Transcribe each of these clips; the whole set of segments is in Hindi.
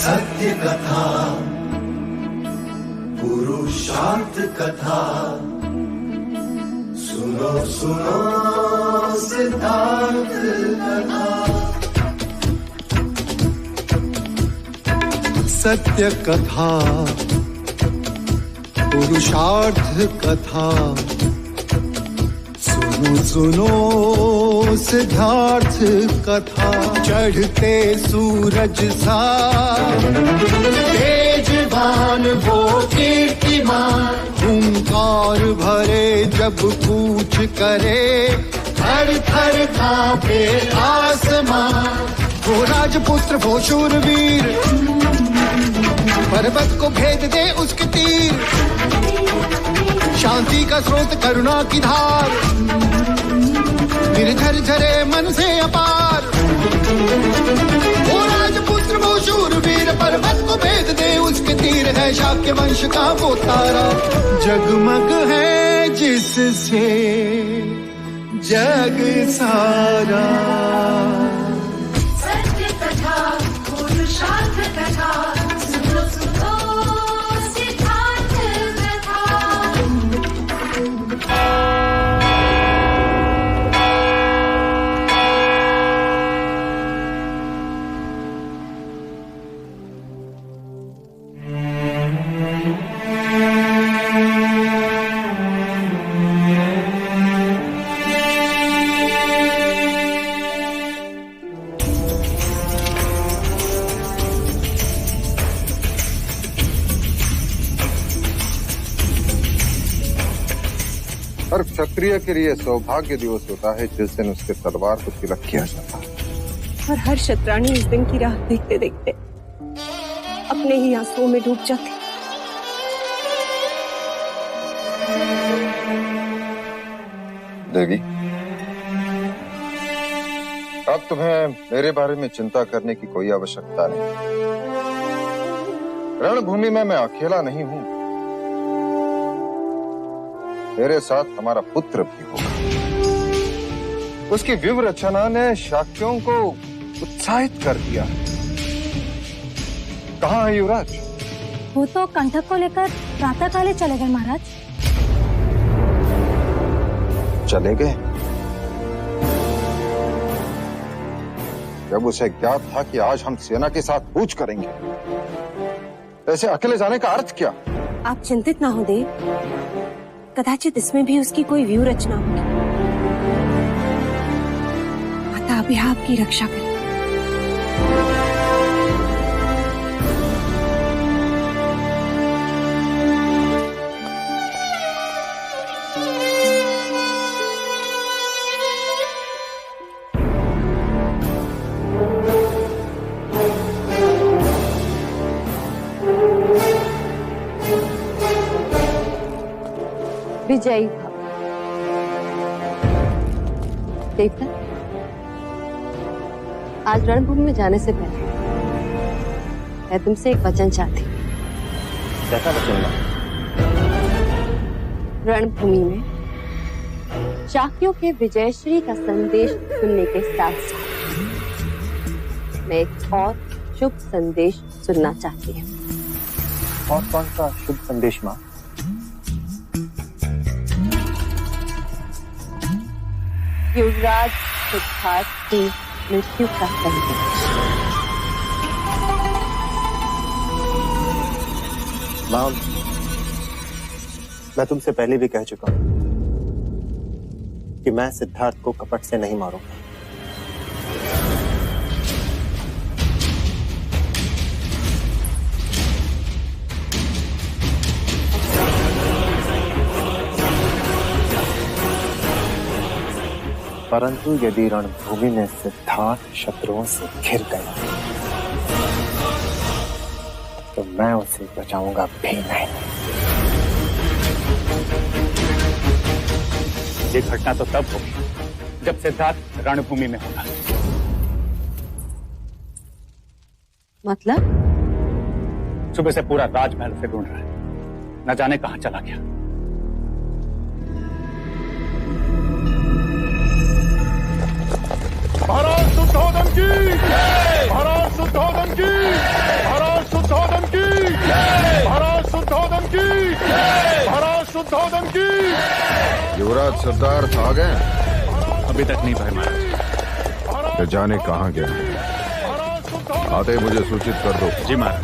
सत्य कथा, पुरुषार्थ कथा, सुनो सुनो सिद्धार्थ कथा। सत्य कथा, पुरुषार्थ कथा, सुनो सुनो सिद्धार्थ कथा। चढ़ते सूरज सा तेजवान वो कीर्तिमान, हुंकार भरे जब कूच करे, थर थर कांपे आसमान। वो राजपुत्र वो शूरवीर, पर्वत को भेद दे उसके तीर, शांति का स्रोत करुणा की धार, निर्झर झरे मन से अपार। वो राजपुत्र वो शूरवीर, पर्वत को भेद दे उसके तीर, है शाक्य वंश का वो तारा, जगमग है जिससे जग सारा। सत्य कथा, पुरुषार्थ कथा, सुनो सुनो सिद्धार्थ कथा। हर क्षत्रिय के लिए सौभाग्य दिवस होता है जिस दिन उसके तलवार को तिलक किया जाता है। और हर शतरानी इस दिन की राह देखते देखते अपने ही आंसुओं में डूब जाती। देवी, अब तुम्हें मेरे बारे में चिंता करने की कोई आवश्यकता नहीं। रणभूमि में मैं अकेला नहीं हूं, मेरे साथ हमारा पुत्र भी होगा। उसकी व्यूह ने शाक्यों को उत्साहित कर दिया। कहाँ है युवराज? वो तो कंठक को लेकर प्रातः काले चले गए महाराज। चले गए? जब उसे ज्ञात था कि आज हम सेना के साथ कूच करेंगे, ऐसे अकेले जाने का अर्थ क्या? आप चिंतित ना हो देव, कदाचित इसमें भी उसकी कोई व्यू रचना होगी। माता अभी आपकी रक्षा करे। विजयी भव। देवता, आज रणभूमि में जाने से पहले मैं तुमसे एक वचन चाहती हूँ। कैसा वचन? रणभूमि में शाक्यों के विजयश्री का संदेश सुनने के साथ साथ मैं एक और शुभ संदेश सुनना चाहती हूँ। और कौन सा शुभ संदेश माँ? युवराज सिद्धार्थ की मृत्यु का संदेश। माँ, मैं तुमसे पहले भी कह चुका हूं कि मैं सिद्धार्थ को कपट से नहीं मारूंगा। परंतु यदि रणभूमि में सिद्धार्थ शत्रुओं से घिर गया तो मैं उसे बचाऊंगा भी नहीं। ये घटना तो तब होगी जब सिद्धार्थ रणभूमि में होगा। मतलब? सुबह से पूरा राजमहल उसे ढूंढ रहा है, न जाने कहां चला गया। महाराज शुद्धोधन की! महाराज शुद्धोधन की! महाराज शुद्धोधन की। युवराज सिद्धार्थ आ गए? अभी तक नहीं भाई महाराज। तो जाने कहाँ गया? आते ही मुझे सूचित कर दो। जी महाराज।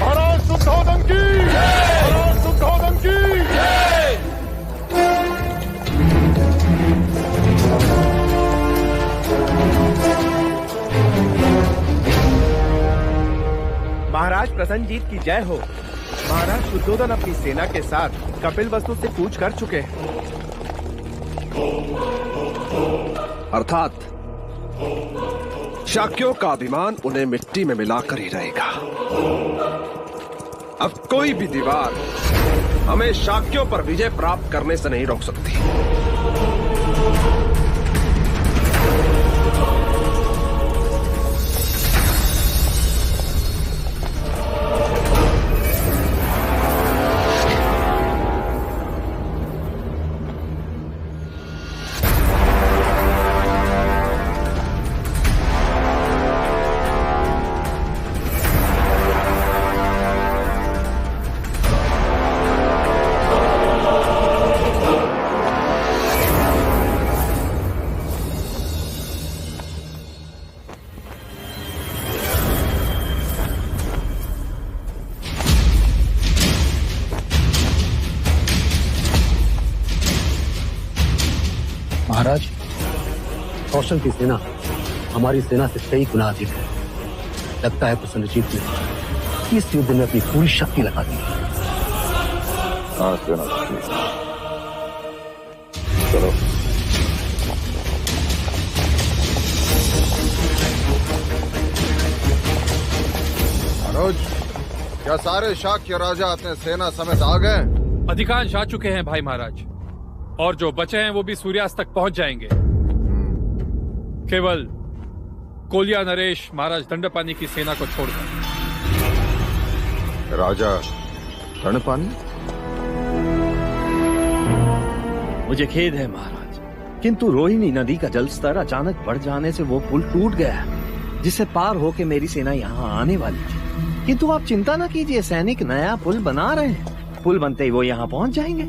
महाराज शुद्धोधन की। महाराज शुद्धोधन की। महाराज प्रसन्नजीत की जय हो। महाराज शुद्धोधन अपनी सेना के साथ कपिलवस्तु से कूच कर चुके हैं। अर्थात शाक्यों का अभिमान उन्हें मिट्टी में मिलाकर ही रहेगा। अब कोई भी दीवार हमें शाक्यों पर विजय प्राप्त करने से नहीं रोक सकती। महाराज, कौशल की सेना हमारी सेना से कई गुना अधिक है। लगता है प्रसन्नजीत ने इस युद्ध में अपनी पूरी शक्ति लगा दी। हाँ सेना, चलो। मनोज, क्या सारे शाक्य राजा अपने सेना समेत आ गए? अधिकांश आ चुके हैं भाई महाराज, और जो बचे हैं वो भी सूर्यास्त तक पहुंच जाएंगे। केवल कोलिया नरेश महाराज दंडपानी की सेना को छोड़कर। राजा दंडपानी? मुझे खेद है महाराज, किंतु रोहिणी नदी का जल स्तर अचानक बढ़ जाने से वो पुल टूट गया, जिससे पार होके मेरी सेना यहाँ आने वाली थी। किंतु आप चिंता न कीजिए, सैनिक नया पुल बना रहे हैं। पुल बनते ही वो यहाँ पहुंच जाएंगे।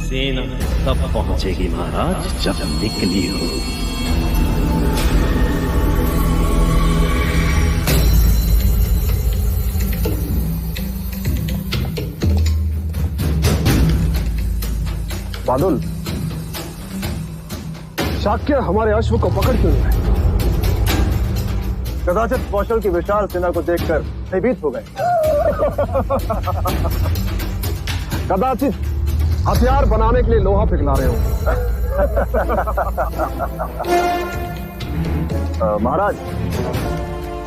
सेना तब पहुंचेगी महाराज जब निकली हो। बादल, शाक्य हमारे अश्व को पकड़ क्यों रहे? कदाचित कौशल की विशाल सेना को देखकर भयभीत हो गए। कदाचित हथियार बनाने के लिए लोहा पिघला रहे हो। महाराज,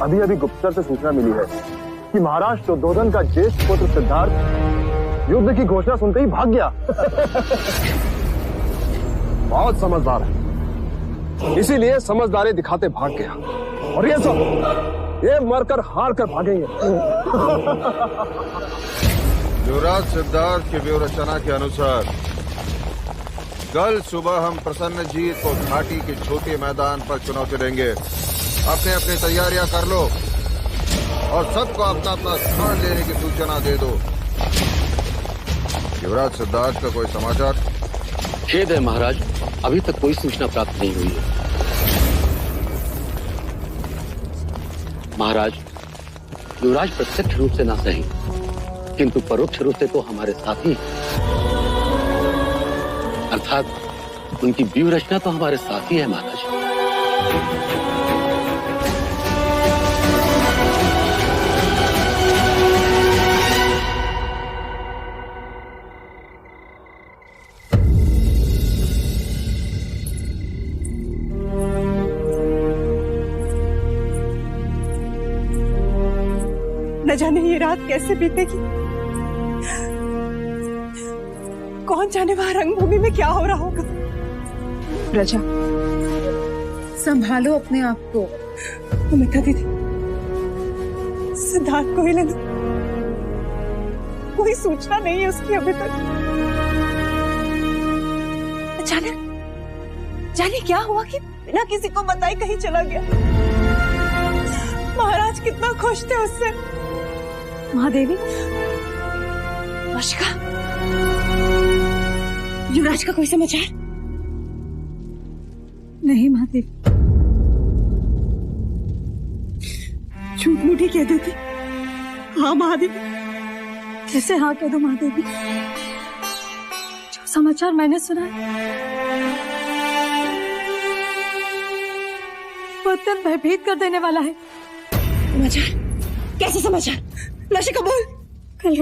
अभी अभी गुप्तचर से सूचना मिली है कि महाराज शुद्धोधन का ज्येष्ठ पुत्र सिद्धार्थ युद्ध की घोषणा सुनते ही भाग गया। बहुत समझदार है, इसीलिए समझदारी दिखाते भाग गया। और ये सब ये मरकर हार कर भागेंगे। युवराज सिद्धार्थ की व्यूह रचना के अनुसार कल सुबह हम प्रसन्नजीत को घाटी के छोटे मैदान पर चुनौती देंगे। अपने अपनी तैयारियां कर लो और सबको अपना अपना स्थान लेने की सूचना दे दो। युवराज सिद्धार्थ का कोई समाचार? खेद है महाराज, अभी तक कोई सूचना प्राप्त नहीं हुई है। महाराज, युवराज प्रत्यक्ष रूप से ना सही, किंतु परोक्ष रूप से तो हमारे साथी हैं। अर्थात उनकी व्यूह रचना तो हमारे साथी है महाराज। न जाने ये रात कैसे बीतेगी, कौन जाने वहां रंगभूमि में क्या हो रहा होगा। प्रजा, संभालो अपने आप को। अमिता दीदी, सिद्धार्थ को ही लेना, कोई सूचना नहीं है उसकी अभी तक। अचानक जाने क्या हुआ कि बिना किसी को बताए कहीं चला गया। महाराज कितना खुश थे उससे। महादेवी, वर्षिका, युवराज का कोई समाचार? नहीं महादेवी, झूठ मूठी कह देती। हाँ महादेवी। कैसे हाँ कह दो महादेवी? जो समाचार मैंने सुना वो अत्यंत भयभीत कर देने वाला है। समाचार? कैसे समाचार? लाशिका बोल। कल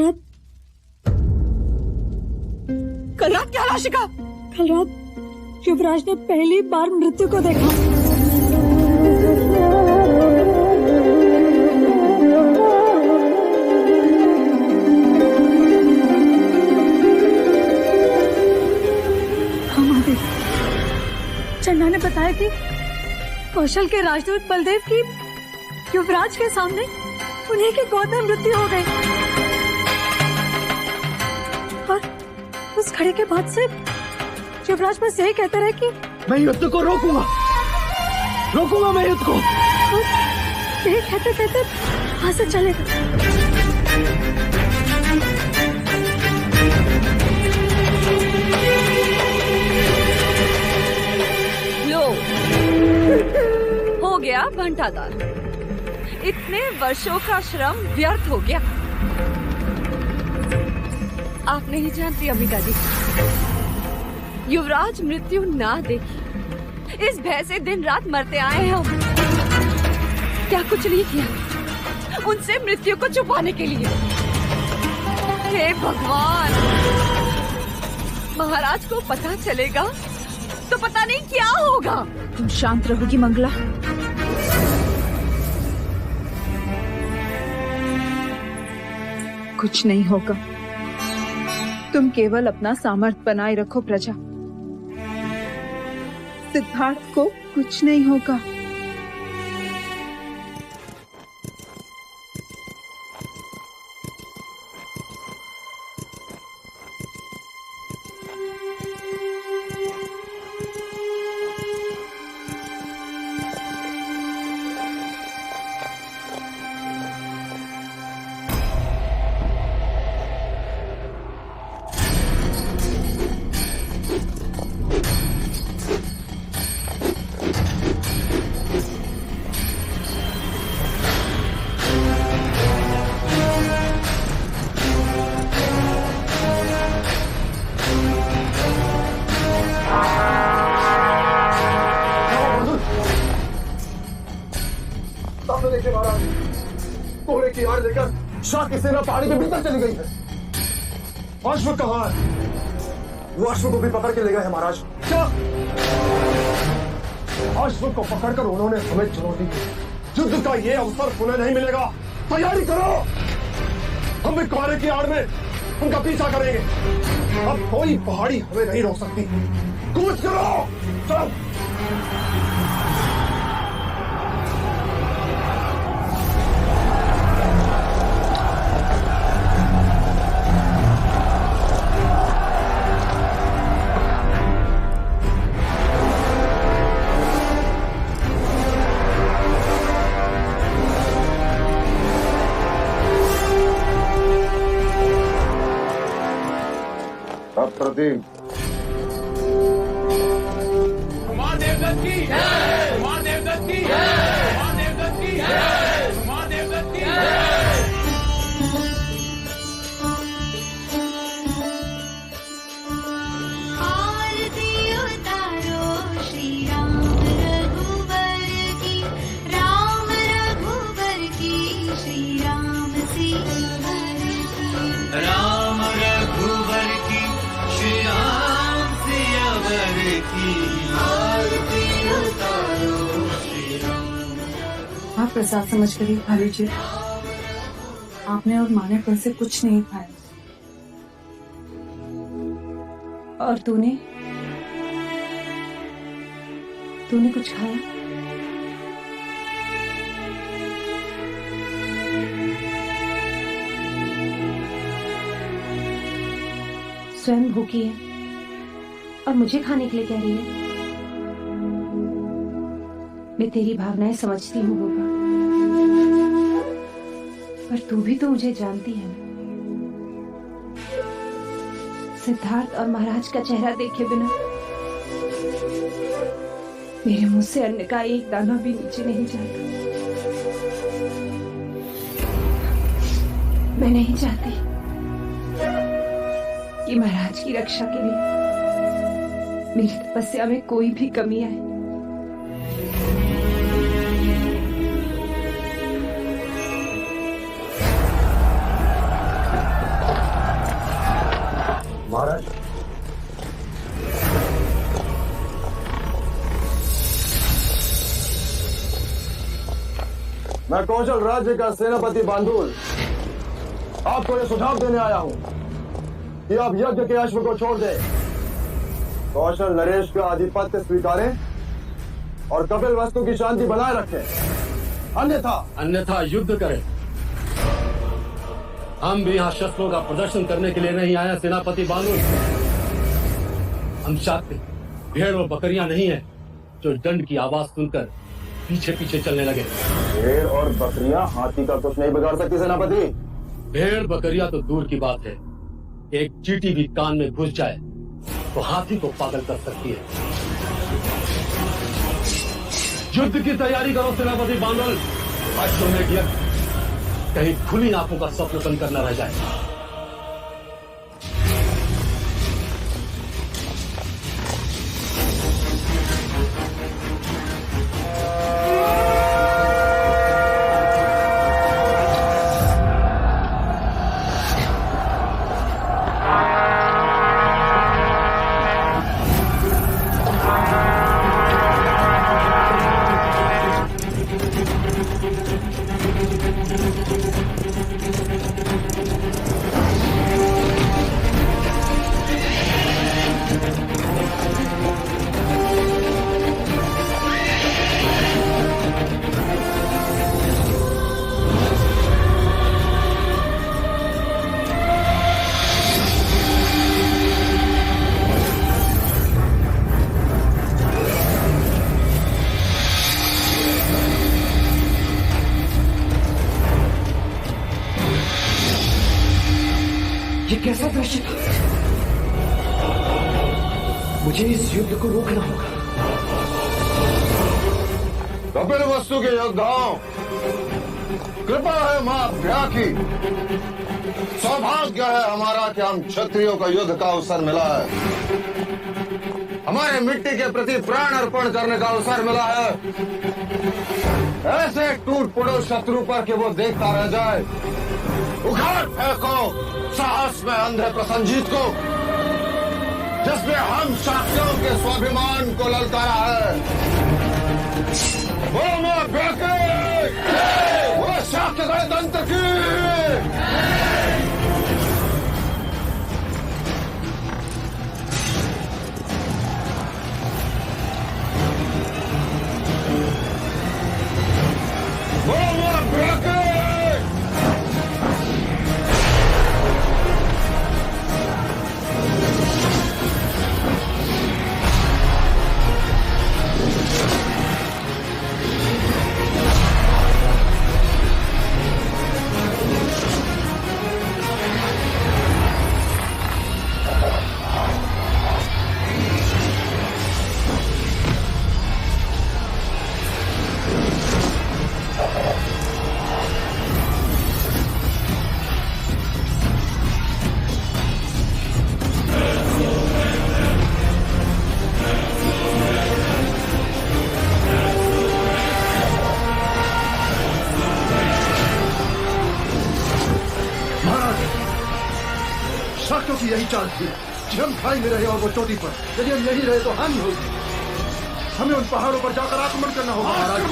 रात क्या लाशिका? कल रात युवराज ने पहली बार मृत्यु को देखा। हाँ महादेव, चंदा ने बताया कि कौशल के राजदूत बलदेव की युवराज के सामने उन्हीं की गोद में मृत्यु हो गई। और उस घड़ी के बाद से युवराज बस यही कहते रहे कि मैं युद्ध को रोकूंगा मैं युद्ध को। यही कहते कहते वहां से चले गए। लो, हो गया घंटादार। इतने वर्षों का श्रम व्यर्थ हो गया। आप नहीं जानती अम्बिका जी, युवराज मृत्यु ना देखी इस भय से दिन रात मरते आए हैं हम। क्या कुछ नहीं किया उनसे मृत्यु को छुपाने के लिए। हे भगवान, महाराज को पता चलेगा तो पता नहीं क्या होगा। तुम शांत रहोगी मंगला? कुछ नहीं होगा। तुम केवल अपना सामर्थ्य बनाए रखो प्रजा। सिद्धार्थ को कुछ नहीं होगा। कोहरे की आड़ लेकर शाह की सेना पहाड़ी के भीतर चली गई है। अश्व कहाँ है? वो अश्व को भी पकड़ के ले गए हैं महाराज। क्या? अश्व को पकड़कर उन्होंने हमें चुनौती दी। युद्ध का ये अवसर पुनः नहीं मिलेगा। तैयारी करो। हम भी कोहरे की आड़ में उनका पीछा करेंगे। अब कोई पहाड़ी हमें नहीं रोक सकती। कूच करो। चलो। अप्रतिम। कुमार देवदत्त की जय। कुमार देवदत्त की जय। कुमार देवदत्त की जय। कुमार देवदत्त की जय। आरती उतारो श्री राम रघुवर की। राम रघुवर की। श्री राम सिंह की। राम रघुवर की। श्री राम सियावर की। आरती उतारो श्री राम। आप प्रसाद समझ कर ही खा लीजिए। आपने और माँ ने कल से कुछ नहीं खाया। और तूने कुछ खाया? स्वयं भूखी है और मुझे खाने के लिए कह रही है। मैं तेरी भावनाएं समझती हूँ गोपा, पर तू भी तो मुझे जानती है ना। सिद्धार्थ और महाराज का चेहरा देखे बिना मेरे मुंह से अन्न का एक दाना भी नीचे नहीं जाता। मैं नहीं चाहती कि महाराज की रक्षा के लिए मेरी तपस्या में कोई भी कमी आए। महाराज, मैं कौशल राज्य का सेनापति बांदुल आपको यह सुझाव देने आया हूं कि आप यज्ञ के अश्व को छोड़ दें, कौशल नरेश का आधिपत्य स्वीकारें और कपिल वस्तु की शांति बनाए रखें। अन्यथा युद्ध करें। हम भी यहाँ शस्त्रों का प्रदर्शन करने के लिए नहीं आए सेनापति बांदुल। हम चाहते भेड़ और बकरियां नहीं है जो दंड की आवाज सुनकर पीछे पीछे चलने लगे। भेड़ और बकरियां हाथी का कुछ नहीं बिगाड़ सकती सेनापति। भेड़ बकरियां तो दूर की बात है, एक चींटी भी कान में घुस जाए तो हाथी को पागल कर सकती है। युद्ध की तैयारी करो सेनापति बांदुल। अश्वमेध यज्ञ कहीं खुली आंखों का स्वप्न करना रह जाए। कैसा दृश्य था? मुझे इस युद्ध को रोकना होगा। कपिल वस्तु के योद्धाओं, कृपा है मां भ्या की। सौभाग्य है हमारा कि हम क्षत्रियों का युद्ध का अवसर मिला है। हमारे मिट्टी के प्रति प्राण अर्पण करने का अवसर मिला है। ऐसे टूट पड़ो शत्रु पर कि वो देखता रह जाए। उखाड़ फेंको साहस में अंधे प्रसन्नजीत को, जिसमें हम शाक्यों के स्वाभिमान को ललकारा है। वो मां भ्या की, वो शाक्य गणतंत्र की। वो मां भ्या की। शाक्यों की यही चाल थी कि हम खाई में रहे और वो चोटी पर। यदि हम यही रहे तो हानि होगी। हमें उन पहाड़ों पर जाकर आक्रमण करना होगा महाराज।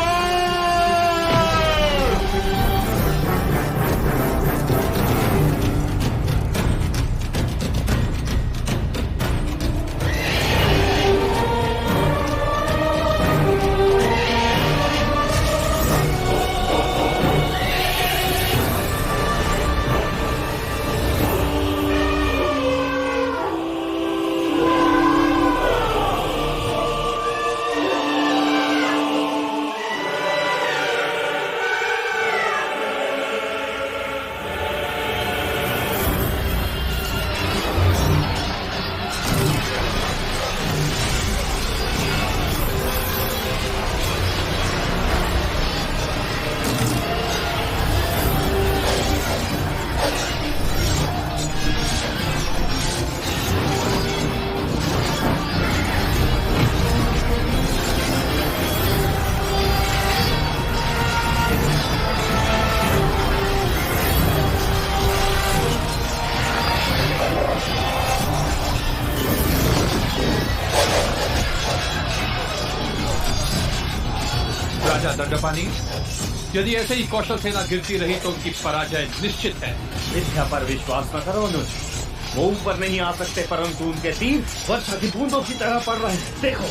राजा दंडपानी, यदि ऐसे ही कौशल सेना गिरती रही तो उनकी पराजय निश्चित है। विद्या पर विश्वास न करो अनुज। वो ऊपर नहीं आ सकते, परंतु उनके तीर वर्षा की बूंदों की तरह पड़ रहे हैं। देखो।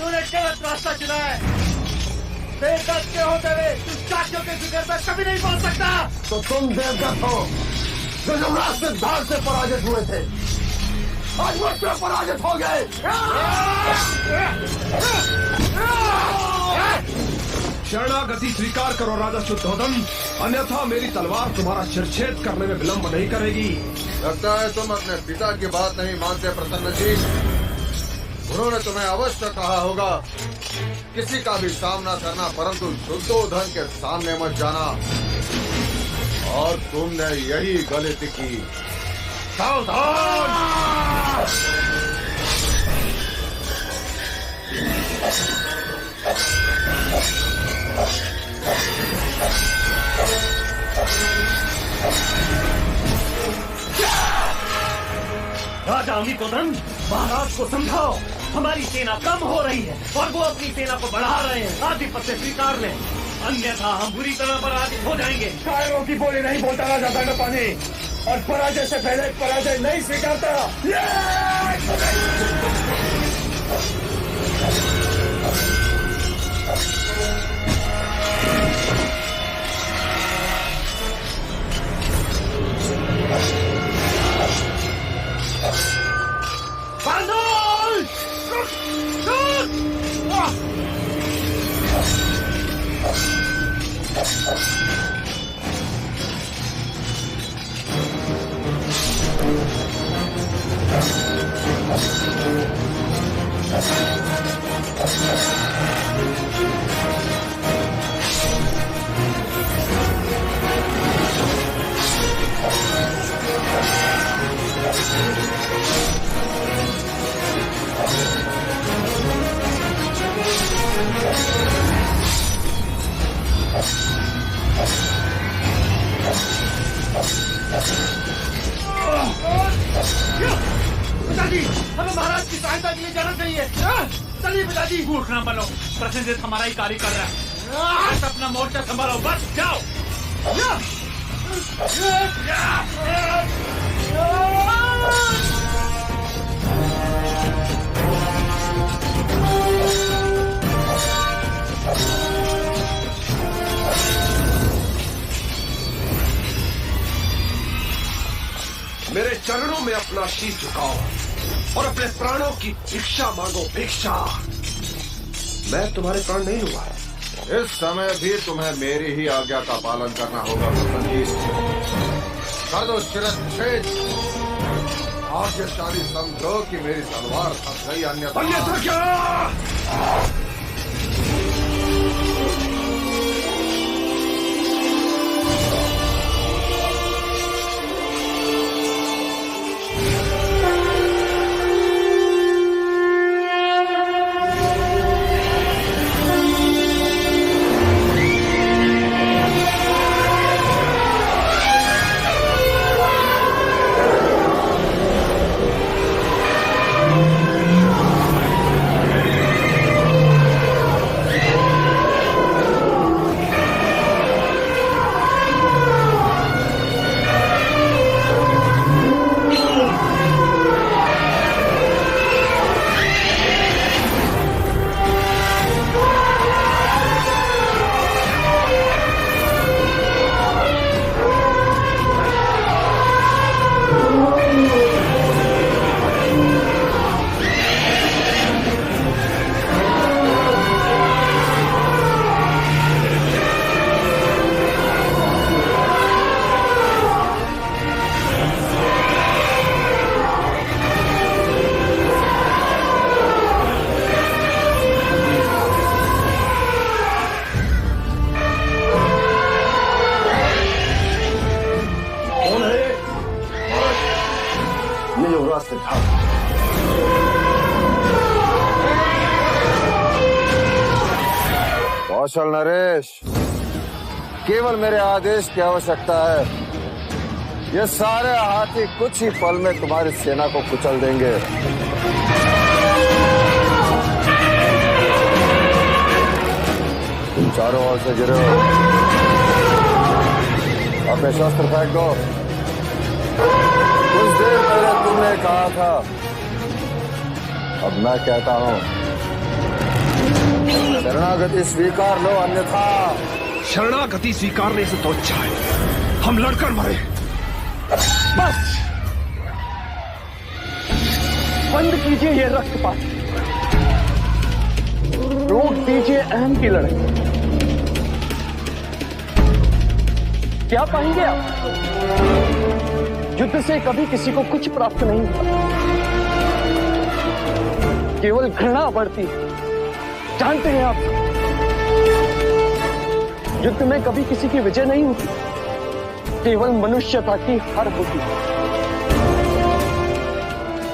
तूने गलत रास्ता चुना है। बेदत के होते हुए तुम शाक्यों के जिगर में कभी नहीं पहुंच सकता। तो तुम देवदत्त हो जो युवराज सिद्धार्थ से पराजित हुए थे, आज मुझसे पराजित हो गए। शरणागति स्वीकार करो राजा शुद्धोधन, अन्यथा मेरी तलवार तुम्हारा शिरछेद करने में विलंब नहीं करेगी। लगता है तुम अपने पिता की बात नहीं मानते प्रसन्न जी। उन्होंने तुम्हें अवश्य कहा होगा किसी का भी सामना करना, परंतु शुद्धोधन के सामने मत जाना, और तुमने यही गलती की। सावधान! राजा अमितोदन, महाराज को समझाओ, हमारी सेना कम हो रही है और वो अपनी सेना को बढ़ा रहे हैं। आधिपत्य स्वीकार लें, अन्यथा हम बुरी तरह पराजित हो जाएंगे। कायरों की बोली नहीं बोलता राजा दंडपानी, और पराजय से पहले पराजय नहीं स्वीकारता। पिताजी, हमें महाराज की सहायता के लिए जरूरत नहीं है। चलिए पिताजी। मूर्ख ना बनो, प्रसेनजीत हमारा ही कार्य कर रहा है। बस अपना मोर्चा संभालो, बस जाओ। मेरे चरणों में अपना शीश झुकाओ और अपने प्राणों की भिक्षा मांगो, भिक्षा। मैं तुम्हारे प्राण नहीं लूंगा। इस समय भी तुम्हें मेरी ही आज्ञा का पालन करना होगा प्रसन्न जी। कर दो शिरच्छेद। भाग्यशाली समझो कि मेरी तलवार थक गई, अन्यथा क्या? कौशल नरेश, केवल मेरे आदेश की आवश्यकता है। ये सारे हाथी कुछ ही पल में तुम्हारी सेना को कुचल देंगे। तुम चारों ओर से गिरे हो, अपने शस्त्र फेंक दो। कुछ देर पहले तुमने कहा था, अब मैं कहता हूं, शरणागति स्वीकार लो, अन्यथा। शरणागति स्वीकारने से तो अच्छा है हम लड़कर मरे। बस बंद कीजिए ये रक्तपात, रोक दीजिए अहम की लड़ाई। क्या पाएंगे आप? युद्ध से कभी किसी को कुछ प्राप्त नहीं होता, केवल घृणा बढ़ती है। जानते हैं आप, युद्ध में कभी किसी की विजय नहीं होती, केवल मनुष्यता की हार होती है।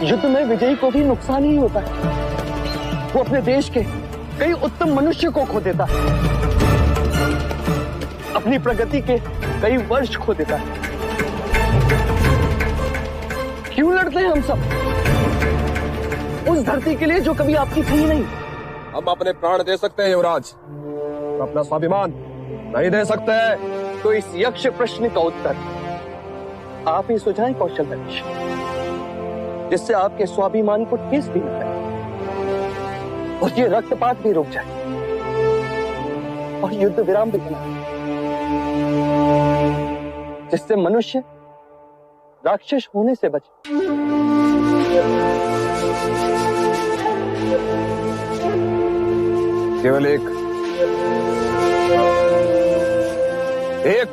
युद्ध में विजयी को भी नुकसान ही होता है, वो अपने देश के कई उत्तम मनुष्य को खो देता है, अपनी प्रगति के कई वर्ष खो देता है। क्यों लड़ते हैं हम सब उस धरती के लिए जो कभी आपकी थी नहीं? हम अपने प्राण दे सकते हैं युवराज, अपना स्वाभिमान नहीं दे सकते हैं। तो इस यक्ष प्रश्न का उत्तर आप ही सुझाएं कौशल नरेश, जिससे आपके स्वाभिमान को ठेस भी न लगे और ये रक्तपात भी रुक जाए और युद्ध विराम भी बना, जिससे मनुष्य राक्षस होने से बचे। केवल एक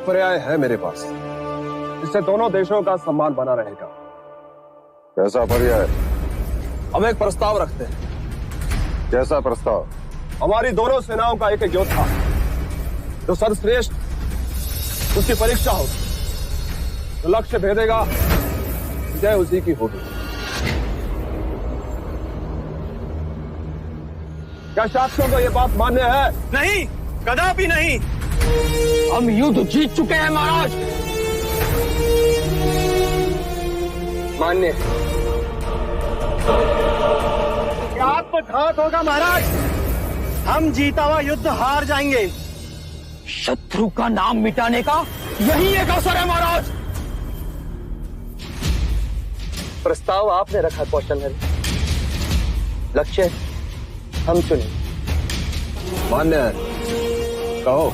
पर्याय है मेरे पास, जिससे दोनों देशों का सम्मान बना रहेगा। कैसा पर्याय? हम एक प्रस्ताव रखते हैं। कैसा प्रस्ताव? हमारी दोनों सेनाओं का एक योद्धा जो सर्वश्रेष्ठ, उसकी परीक्षा होगी, जो लक्ष्य भेदेगा विजय उसी की होगी। क्या शास्त्रों को यह बात मान्य है? नहीं, कदापि नहीं। हम युद्ध जीत चुके हैं महाराज। मान्य। आत्मघात होगा महाराज, हम जीता हुआ युद्ध हार जाएंगे। शत्रु का नाम मिटाने का यही एक अवसर है महाराज। प्रस्ताव आपने रखा कौशल है, लक्ष्य हम चुने। मान्य है, कहो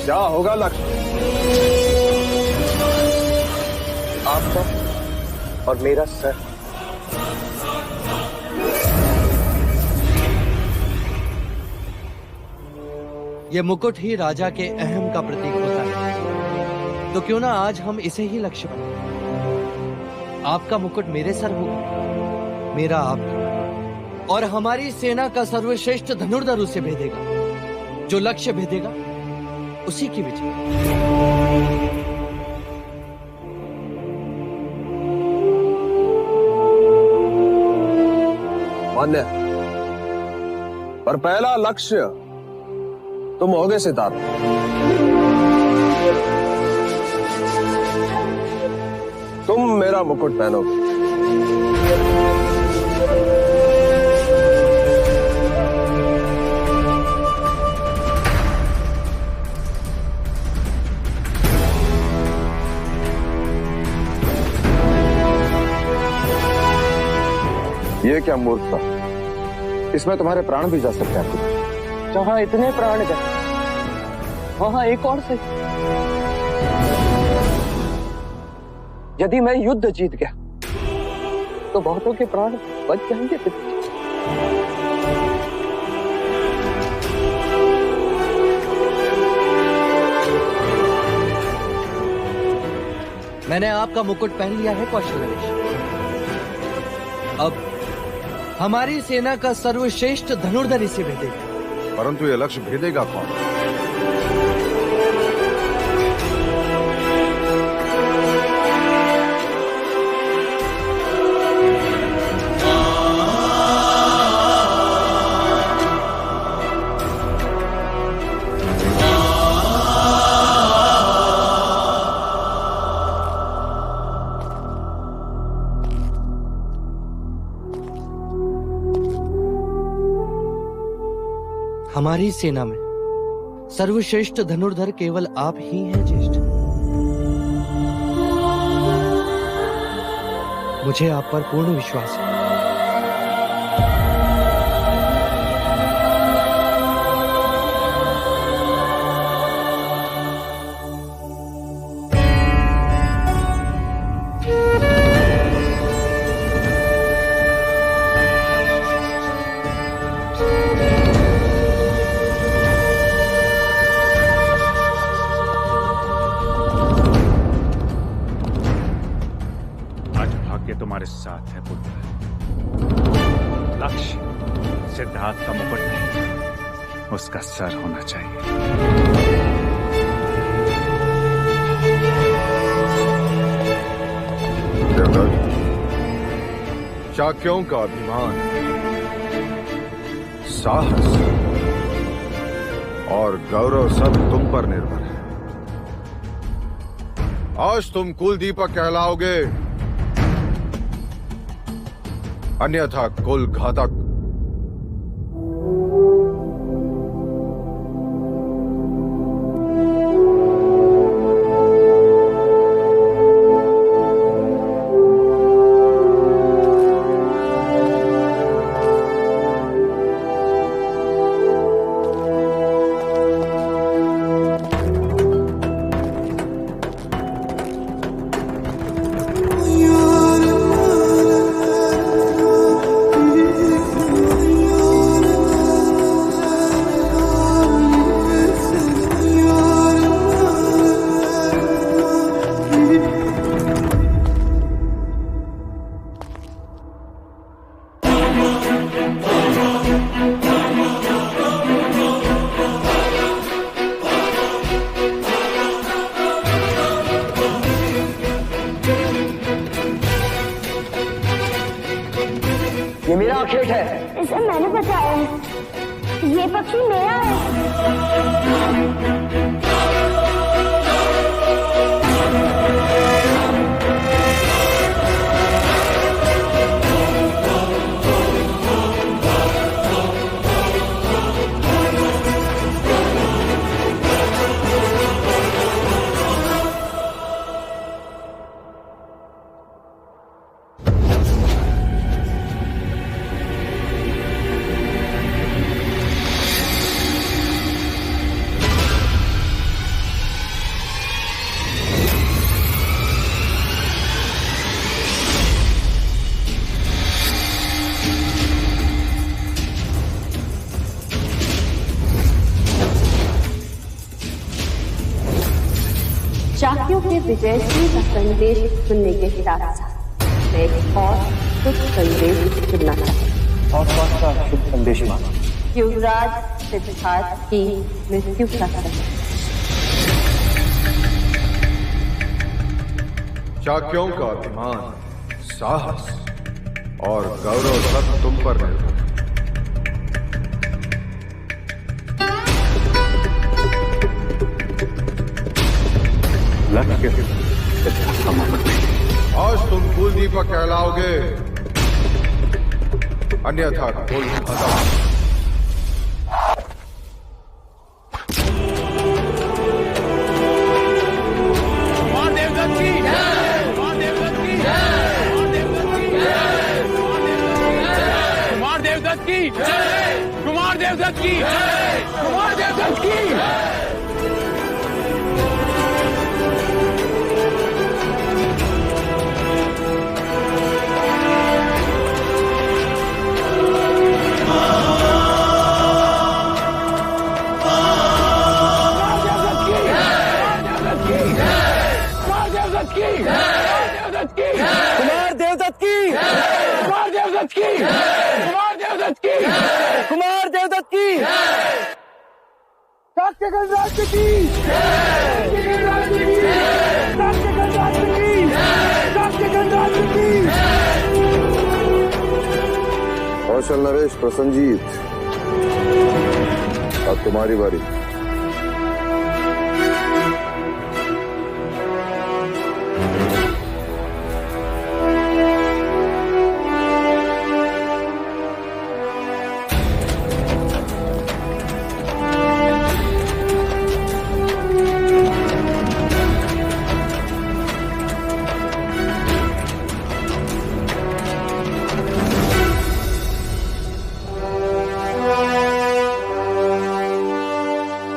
क्या होगा लक्ष्य? आपका और मेरा सर। ये मुकुट ही राजा के अहम का प्रतीक होता है। तो क्यों ना आज हम इसे ही लक्ष्य बनाएं। आपका मुकुट मेरे सर होगा, मेरा आपका, और हमारी सेना का सर्वश्रेष्ठ धनुर्धर उसे भेदेगा। जो लक्ष्य भेदेगा उसी की विजय। मान्य, पर पहला लक्ष्य तुम होगे सितारा। तुम मेरा मुकुट पहनोगे। ये क्या मूर्खता, इसमें तुम्हारे प्राण भी जा सकते हैं। जहां इतने प्राण गए वहां एक और से। यदि मैं युद्ध जीत गया तो बहुतों के प्राण बच जाएंगे। मैंने आपका मुकुट पहन लिया है कौशल गणेश। अब हमारी सेना का सर्वश्रेष्ठ धनुर्धर इसे भेदेगा। परंतु ये लक्ष्य भेदेगा कौन? हमारी सेना में सर्वश्रेष्ठ धनुर्धर केवल आप ही हैं ज्येष्ठ। मुझे आप पर पूर्ण विश्वास है। तुम्हारे साथ है पुत्र। लक्ष्य सिद्धार्थ का मुकुट नहीं, उसका सर होना चाहिए। शाक्यों का अभिमान, साहस और गौरव सब तुम पर निर्भर है। आज तुम कुल दीपक कहलाओगे, अन्यथा कुल घातक। ये मेरा खेत है। इसे मैंने बचाया है। ये पक्षी मेरा है। शाक्यों के विजयश्री का संदेश सुनने के साथ साथ मैं एक और शुभ संदेश सुनना चाहती हूँ। और कौन सा शुभ संदेश माना? युवराज सिद्धार्थ की मृत्यु का संदेश। शाक्यों का अभिमान, साहस और गौरव सब तुम पर निर्भर। आज तुम कुल दीपक कहलाओगे, अन्यथा कुल खत्म। कुमार देवदत्त की जय, कुमार देवदत्त की जय, कुमार देवदत्त की जय। कुमार देवदत्त की, कुमार देवदत्त की, कुमार देवदत्त की, कुमार देवदत्त की, शाक्य गणराज्य की, शाक्य गणराज्य की, शाक्य गणराज्य की, शाक्य गणराज्य की। कौशल नरेश प्रसन्नजीत, अब तुम्हारी बारी।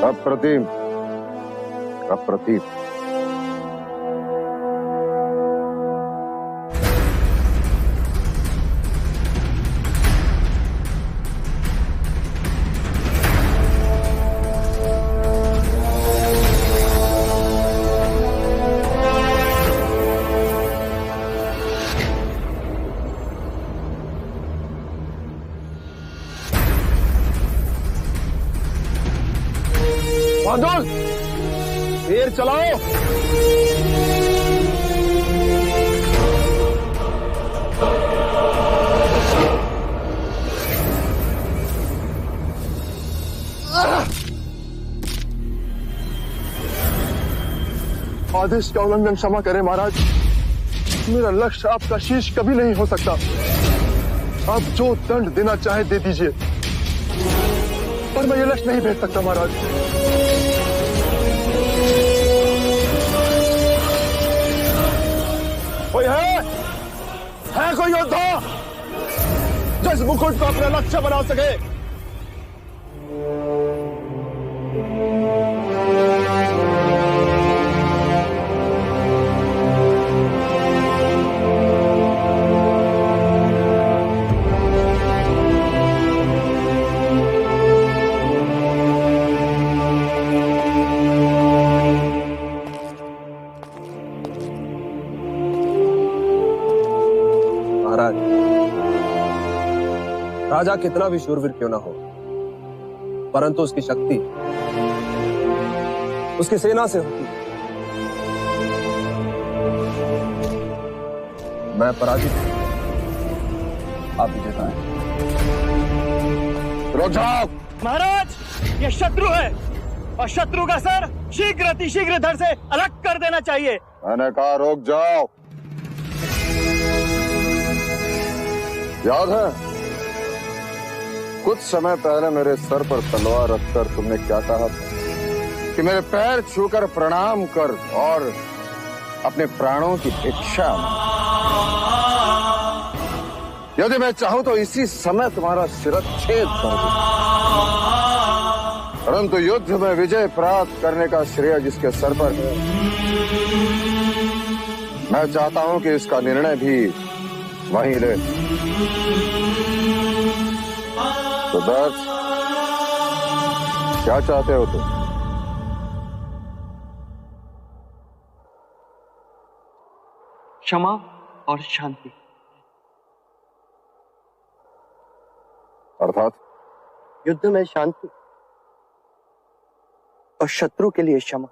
अप्रतिम, अप्रतिम। बहादुर, देर चलाओ। आदेश का उल्लंघन क्षमा करें महाराज, मेरा लक्ष्य आपका शीश कभी नहीं हो सकता। आप जो दंड देना चाहे दे दीजिए, पर मैं ये लक्ष्य नहीं भेज सकता महाराज। कोई है कोई योद्धा जो इस मुकुट को अपना लक्ष्य बना सके? राजा कितना भी शूरवीर क्यों ना हो, परंतु उसकी शक्ति उसकी सेना से होती है। मैं पराजित हूं, आप विजेता हैं। रुक जाओ महाराज, ये शत्रु है और शत्रु का सर शीघ्र अतिशीघ्र धड़ से अलग कर देना चाहिए। मैंने कहा रुक जाओ। याद है कुछ समय पहले मेरे सर पर तलवार रखकर तुमने क्या कहा था कि मेरे पैर छूकर प्रणाम कर और अपने प्राणों की भिक्षा। यदि मैं चाहूं तो इसी समय तुम्हारा शिरच्छेद कर दूं, परंतु युद्ध में विजय प्राप्त करने का श्रेय जिसके सर पर है, मैं चाहता हूं कि इसका निर्णय भी वहीं ले। सिद्धार्थ, क्या चाहते हो तुम? क्षमा और शांति। अर्थात युद्ध में शांति और शत्रु के लिए क्षमा।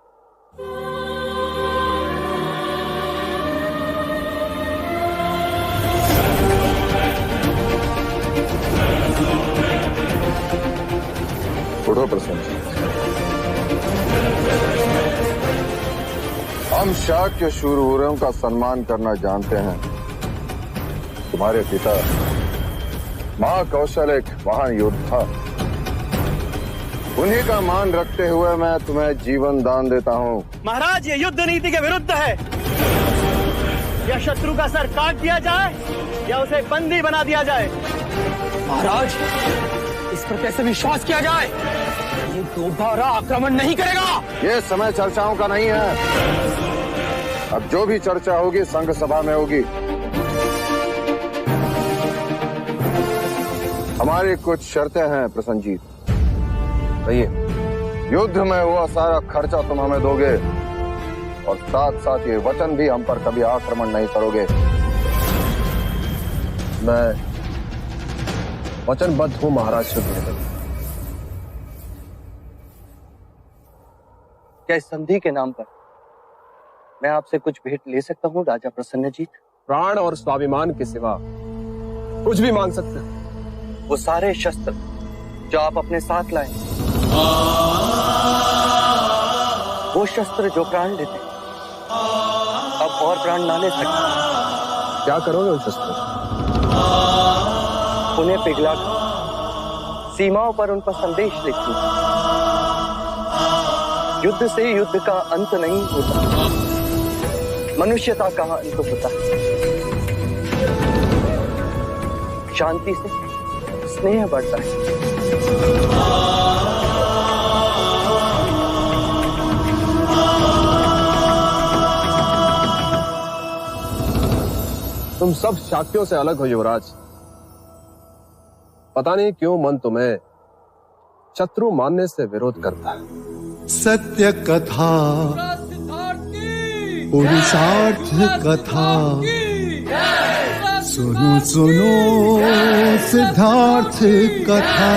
उठो प्रसन्न। हम शाक्य शूरवीरों का सम्मान करना जानते हैं। तुम्हारे पिता महाकौशल एक महान योद्धा, उन्हीं का मान रखते हुए मैं तुम्हें जीवन दान देता हूँ। महाराज, ये युद्ध नीति के विरुद्ध है। या शत्रु का सर काट दिया जाए या उसे बंदी बना दिया जाए। महाराज, इस पर कैसे विश्वास किया जाए? ये दोबारा आक्रमण नहीं करेगा। ये समय चर्चाओं का नहीं है। अब जो भी चर्चा होगी संघ सभा में होगी। हमारी कुछ शर्तें हैं प्रसन्नजीत। कहिए। युद्ध में हुआ सारा खर्चा तुम हमें दोगे और साथ साथ ये वचन भी हम पर कभी आक्रमण नहीं करोगे। मैं वचनबद्ध हूं महाराज शुद्धोधन। क्या इस संधि के नाम पर मैं आपसे कुछ भेंट ले सकता हूँ राजा प्रसन्नजीत? प्राण और स्वाभिमान के सिवा कुछ भी मांग सकते हैं। वो सारे शस्त्र जो आप अपने साथ लाए, वो शस्त्र जो प्राण लेते अब और प्राण ना ले सकते। क्या करोगे उन शस्त्रों? उन्हें पिघलाकर सीमाओं पर उन पर संदेश लिखूं। युद्ध से युद्ध का अंत नहीं होता, मनुष्यता का अंत होता है। शांति से स्नेह बढ़ता है। तुम सब शाक्यों से अलग हो युवराज। पता नहीं क्यों मन तुम्हें शत्रु मानने से विरोध करता है। सत्य कथा, पुरुषार्थ कथा, सुनो सुनो सिद्धार्थ कथा।